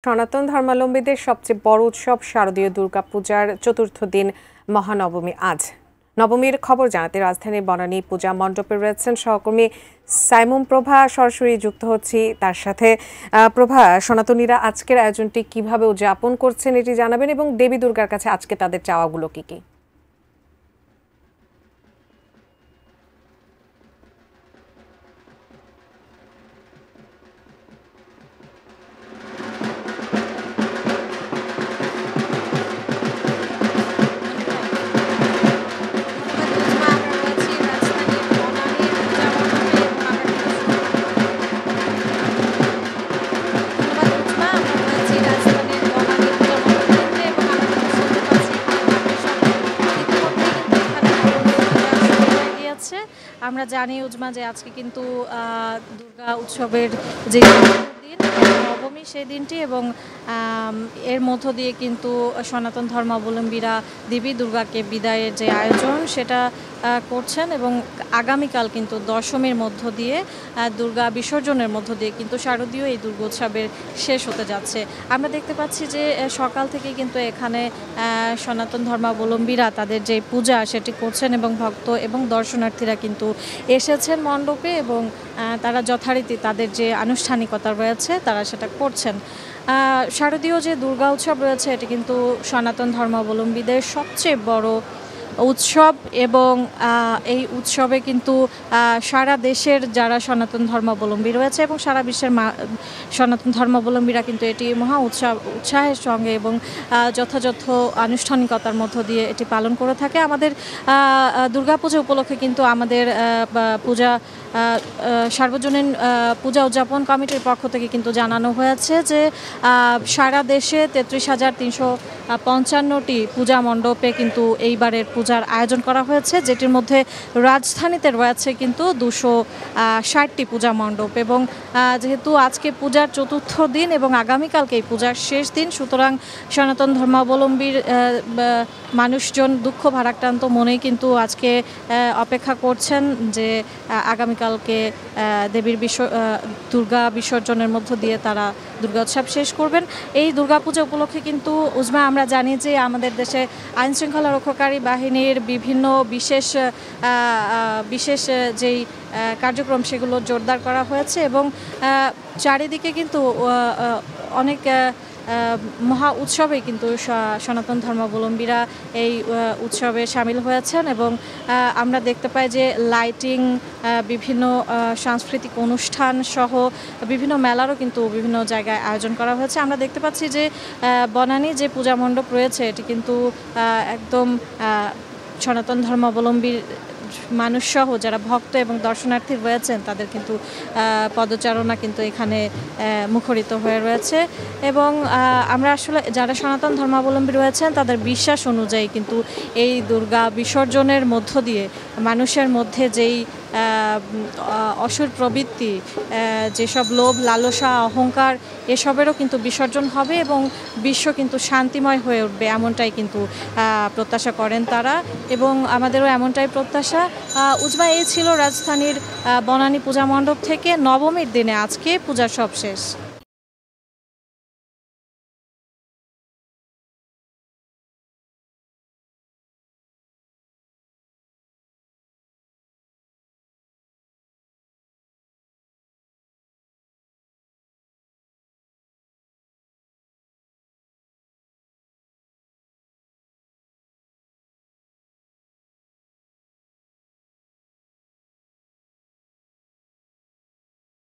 সনাতন ধর্মাবলম্বীদের সবচেয়ে বড় উৎসব শারদীয় দুর্গাপূজার চতুর্থ দিন মহানবমী আজ। নবমীর খবর জানাতে রাজধানীর বনানী পূজা মণ্ডপে রয়েছেন সহকর্মী সাইমুম প্রভা। সরাসরি যুক্ত হচ্ছি তার সাথে। প্রভা, সনাতনীরা আজকের আয়োজনটি কিভাবে উদযাপন করছেন এটি জানাবেন এবং দেবী দুর্গার কাছে আজকে তাদের চাওয়াগুলো কি কি? আমরা জানি উজমা যে আজকে কিন্তু দুর্গা উৎসবের যে দিন নবমী সেই দিনটি এবং এর মধ্য দিয়ে কিন্তু সনাতন ধর্মাবলম্বীরা দেবী দুর্গাকে বিদায়ের যে আয়োজন সেটা করছেন এবং আগামীকাল কিন্তু দশমীর মধ্য দিয়ে দুর্গা বিসর্জনের মধ্য দিয়ে কিন্তু শারদীয় এই দুর্গোৎসবের শেষ হতে যাচ্ছে। আমরা দেখতে পাচ্ছি যে সকাল থেকে কিন্তু এখানে সনাতন ধর্মাবলম্বীরা তাদের যে পূজা সেটি করছেন এবং ভক্ত এবং দর্শনার্থীরা কিন্তু এসেছেন মণ্ডপে এবং তারা যথারীতি তাদের যে আনুষ্ঠানিকতা রয়েছে তারা সেটা করছেন। শারদীয় যে দুর্গা উৎসব রয়েছে এটি কিন্তু সনাতন ধর্মাবলম্বীদের সবচেয়ে বড় উৎসব এবং এই উৎসবে কিন্তু সারা দেশের যারা সনাতন ধর্মাবলম্বী রয়েছে এবং সারা বিশ্বের সনাতন ধর্মাবলম্বীরা কিন্তু এটি মহা উৎসাহের সঙ্গে এবং যথাযথ আনুষ্ঠানিকতার মধ্য দিয়ে এটি পালন করে থাকে। আমাদের দুর্গাপূজা উপলক্ষে কিন্তু আমাদের পূজা সার্বজনীন পূজা উদযাপন কমিটির পক্ষ থেকে কিন্তু জানানো হয়েছে যে সারা দেশে 33,355টি পূজা মণ্ডপে কিন্তু এইবারের পূজার আয়োজন করা হয়েছে, যেটির মধ্যে রাজধানীতে রয়েছে কিন্তু 260টি পূজা মণ্ডপ এবং যেহেতু আজকে পূজার চতুর্থ দিন এবং আগামীকালকে এই পূজার শেষ দিন, সুতরাং সনাতন ধর্মাবলম্বীর মানুষজন দুঃখ ভারাক্রান্ত মনেই কিন্তু আজকে অপেক্ষা করছেন যে আগামীকালকে দেবীর দুর্গা বিসর্জনের মধ্য দিয়ে তারা দুর্গোৎসব শেষ করবেন। এই দুর্গাপূজা উপলক্ষে কিন্তু উজমা আমরা জানি যে আমাদের দেশে আইনশৃঙ্খলা রক্ষাকারী বাহিনীর বিভিন্ন বিশেষ যেই কার্যক্রম সেগুলো জোরদার করা হয়েছে এবং চারিদিকে কিন্তু অনেক মহা উৎসবে কিন্তু সনাতন ধর্মাবলম্বীরা এই উৎসবে সামিল হয়েছেন এবং আমরা দেখতে পাই যে লাইটিং, বিভিন্ন সাংস্কৃতিক অনুষ্ঠান সহ বিভিন্ন মেলারও কিন্তু বিভিন্ন জায়গায় আয়োজন করা হয়েছে। আমরা দেখতে পাচ্ছি যে বনানী যে পূজা মণ্ডপ রয়েছে এটি কিন্তু একদম সনাতন ধর্মাবলম্বীর মানুষসহ যারা ভক্ত এবং দর্শনার্থী রয়েছেন তাদের কিন্তু পদচারণা কিন্তু এখানে মুখরিত হয়ে রয়েছে এবং আমরা আসলে যারা সনাতন ধর্মাবলম্বী রয়েছেন তাদের বিশ্বাস অনুযায়ী কিন্তু এই দুর্গা বিসর্জনের মধ্য দিয়ে মানুষের মধ্যে যেই অসুর প্রবৃত্তি, যেসব লোভ, লালসা, অহংকার এসবেরও কিন্তু বিসর্জন হবে এবং বিশ্ব কিন্তু শান্তিময় হয়ে উঠবে, এমনটাই কিন্তু প্রত্যাশা করেন তারা এবং আমাদেরও এমনটাই প্রত্যাশা। উজমা এই ছিল রাজধানীর বনানী পূজা মণ্ডপ থেকে নবমীর দিনে আজকে পূজার সব শেষ।